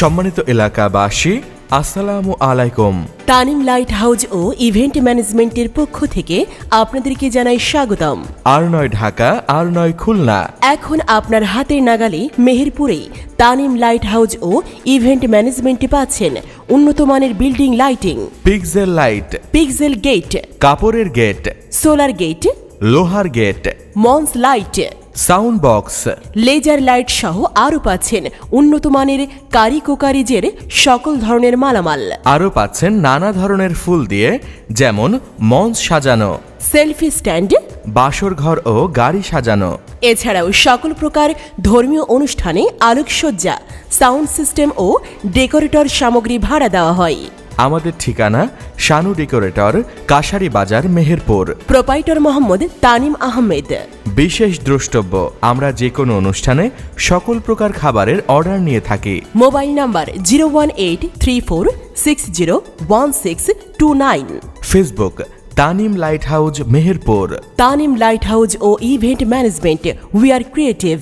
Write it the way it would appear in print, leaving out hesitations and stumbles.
সম্মানিত এলাকাবাসী, আসসালামু আলাইকুম। তানিম লাইট হাউজ ও ইভেন্ট ম্যানেজমেন্টের পক্ষ থেকে আপনাদেরকে জানাই স্বাগতম। আর9 ঢাকা, আর9 খুলনা। এখন আপনার হাতের নাগালে মেহেরপুরে তানিম লাইট হাউজ ও ইভেন্ট ম্যানেজমেন্টে পাচ্ছেন উন্নত মানের building lighting, pixel light, pixel gate, কাপড়ের গেট, সোলার গেট, লোহার গেট, মন্স light, sound box, laser light সহ আরও পাচ্ছেন উন্নত মানের কারিজের সকল ধরনের মালামাল। আরও পাচ্ছেন নানা ধরনের ফুল দিয়ে, যেমন মঞ্চ সাজানো, সেলফি স্ট্যান্ড, বাসর ঘর ও গাড়ি সাজানো। এছাড়াও সকল প্রকার ধর্মীয় অনুষ্ঠানে আলোকসজ্জা, সাউন্ড সিস্টেম ও ডেকোরেটর সামগ্রী ভাড়া দেওয়া হয়। আমাদের ঠিকানা শানু ডেকোরেটর, কাশারি বাজার, মেহেরপুর। প্রোপাইটর মোহাম্মদ তানিম আহমেদ। বিশেষ দ্রষ্টব্য, আমরা যে কোনো অনুষ্ঠানে সকল প্রকার খাবারের অর্ডার নিয়ে থাকি। Mobile number 01834601629। Facebook Tanim light house, Meherpur. Tanim light house ও event management, we are creative.